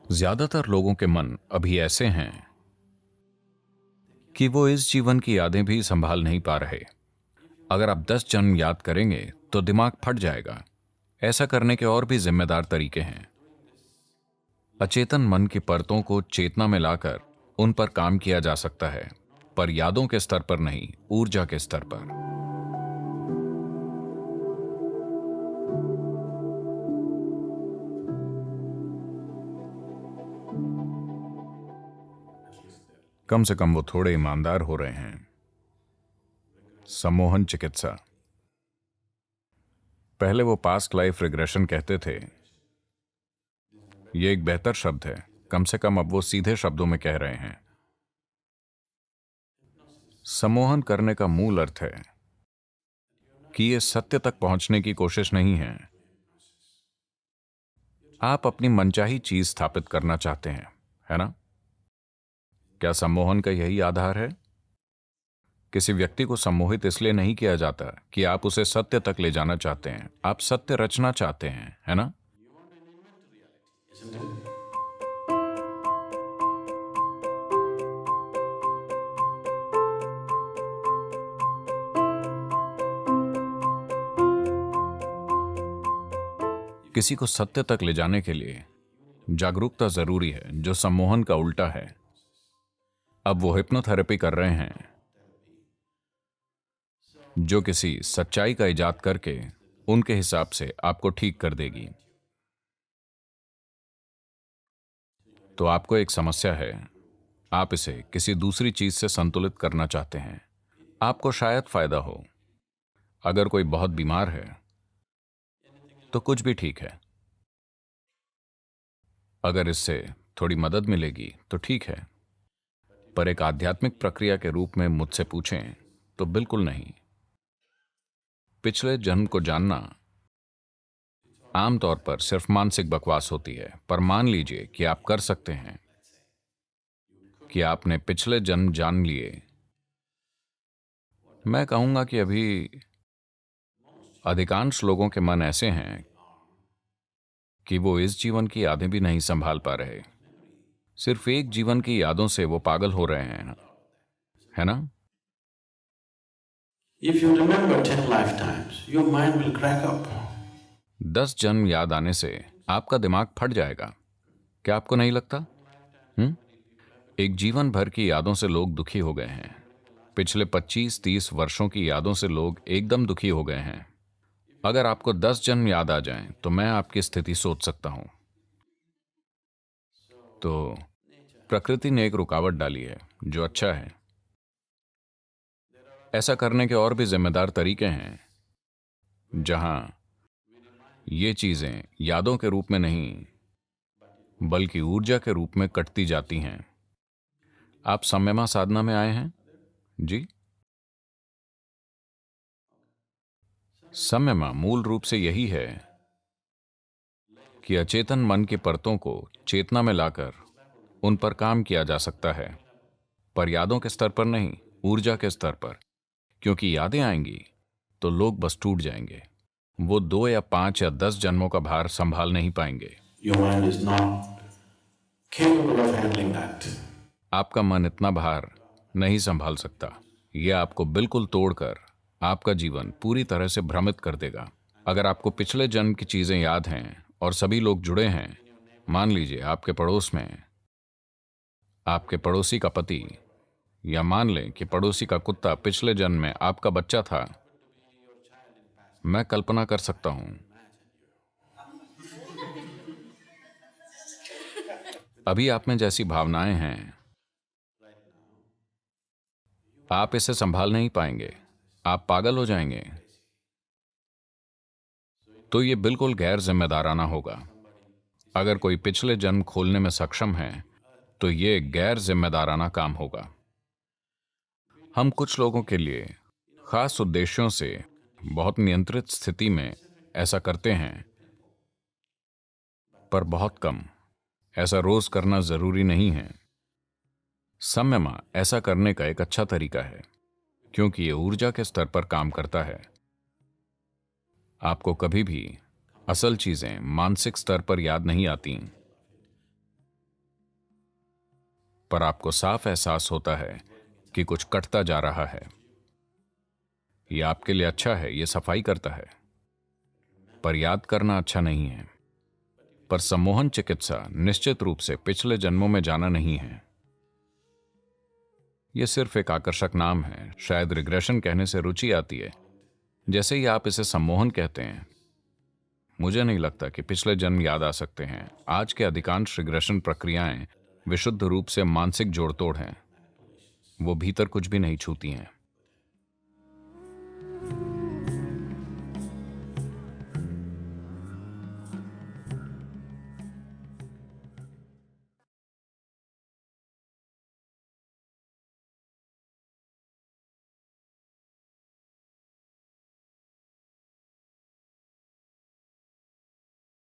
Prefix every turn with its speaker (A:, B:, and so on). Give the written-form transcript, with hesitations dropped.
A: ज्यादातर लोगों के मन अभी ऐसे हैं कि वो इस जीवन की यादें भी संभाल नहीं पा रहे। अगर आप 10 जन्म याद करेंगे तो दिमाग फट जाएगा। ऐसा करने के और भी जिम्मेदार तरीके हैं। अचेतन मन की परतों को चेतना में लाकर उन पर काम किया जा सकता है, पर यादों के स्तर पर नहीं, ऊर्जा के स्तर पर। कम से कम वो थोड़े ईमानदार हो रहे हैं। सम्मोहन चिकित्सा। पहले वो पास्ट लाइफ रिग्रेशन कहते थे। ये एक बेहतर शब्द है। कम से कम अब वो सीधे शब्दों में कह रहे हैं। सम्मोहन करने का मूल अर्थ है कि ये सत्य तक पहुंचने की कोशिश नहीं है। आप अपनी मनचाही चीज स्थापित करना चाहते हैं, है ना? क्या सम्मोहन का यही आधार है? किसी व्यक्ति को सम्मोहित इसलिए नहीं किया जाता कि आप उसे सत्य तक ले जाना चाहते हैं। आप सत्य रचना चाहते हैं, है ना? किसी को सत्य तक ले जाने के लिए जागरूकता जरूरी है, जो सम्मोहन का उल्टा है। अब वो हिप्नोथेरेपी कर रहे हैं, जो किसी सच्चाई का इजाद करके उनके हिसाब से आपको ठीक कर देगी। तो आपको एक समस्या है। आप इसे किसी दूसरी चीज से संतुलित करना चाहते हैं। आपको शायद फायदा हो। अगर कोई बहुत बीमार है तो कुछ भी ठीक है। अगर इससे थोड़ी मदद मिलेगी तो ठीक है, पर एक आध्यात्मिक प्रक्रिया के रूप में मुझसे पूछें तो बिल्कुल नहीं। पिछले जन्म को जानना आमतौर पर सिर्फ मानसिक बकवास होती है, पर मान लीजिए कि आप कर सकते हैं कि आपने पिछले जन्म जान लिए। मैं कहूंगा कि अभी अधिकांश लोगों के मन ऐसे हैं कि वो इस जीवन की यादें भी नहीं संभाल पा रहे। सिर्फ एक जीवन की यादों से वो पागल हो रहे हैं, है ना?
B: If you remember 10 lifetimes, your mind will crack up.
A: 10 जन्म याद आने से आपका दिमाग फट जाएगा। क्या आपको नहीं लगता? एक जीवन भर की यादों से लोग दुखी हो गए हैं। पिछले 25-30 वर्षों की यादों से लोग एकदम दुखी हो गए हैं। अगर आपको 10 जन्म याद आ जाएं, तो मैं आपकी स्थिति सोच सकता हूं। तो प्रकृति ने एक रुकावट डाली है, जो अच्छा है। ऐसा करने के और भी जिम्मेदार तरीके हैं, जहां ये चीजें यादों के रूप में नहीं, बल्कि ऊर्जा के रूप में कटती जाती हैं। आप संयमा साधना में आए हैं जी? संयमा मूल रूप से यही है कि अचेतन मन की परतों को चेतना में लाकर उन पर काम किया जा सकता है, पर यादों के स्तर पर नहीं, ऊर्जा के स्तर पर। क्योंकि यादें आएंगी तो लोग बस टूट जाएंगे। वो 2 या 5 या 10 जन्मों का भार संभाल नहीं पाएंगे।
B: Your mind is not capable of handling that.
A: आपका मन इतना भार नहीं संभाल सकता। यह आपको बिल्कुल तोड़कर आपका जीवन पूरी तरह से भ्रमित कर देगा। अगर आपको पिछले जन्म की चीजें याद हैं और सभी लोग जुड़े हैं, मान लीजिए आपके पड़ोस में आपके पड़ोसी का पति, या मान लें कि पड़ोसी का कुत्ता पिछले जन्म में आपका बच्चा था। मैं कल्पना कर सकता हूं। अभी आप में जैसी भावनाएं हैं, आप इसे संभाल नहीं पाएंगे। आप पागल हो जाएंगे। तो ये बिल्कुल गैर जिम्मेदाराना होगा। अगर कोई पिछले जन्म खोलने में सक्षम है तो ये गैर जिम्मेदाराना काम होगा। हम कुछ लोगों के लिए खास उद्देश्यों से बहुत नियंत्रित स्थिति में ऐसा करते हैं, पर बहुत कम। ऐसा रोज करना जरूरी नहीं है। संयमा ऐसा करने का एक अच्छा तरीका है, क्योंकि यह ऊर्जा के स्तर पर काम करता है। आपको कभी भी असल चीजें मानसिक स्तर पर याद नहीं आती। पर आपको साफ एहसास होता है कि कुछ कटता जा रहा है। यह आपके लिए अच्छा है, यह सफाई करता है, पर याद करना अच्छा नहीं है। पर सम्मोहन चिकित्सा निश्चित रूप से पिछले जन्मों में जाना नहीं है। यह सिर्फ एक आकर्षक नाम है। शायद रिग्रेशन कहने से रुचि आती है, जैसे ही आप इसे सम्मोहन कहते हैं। मुझे नहीं लगता कि पिछले जन्म याद आ सकते हैं। आज के अधिकांश रिग्रेशन प्रक्रियाएं विशुद्ध रूप से मानसिक जोड़तोड़ हैं। वो भीतर कुछ भी नहीं छूती हैं।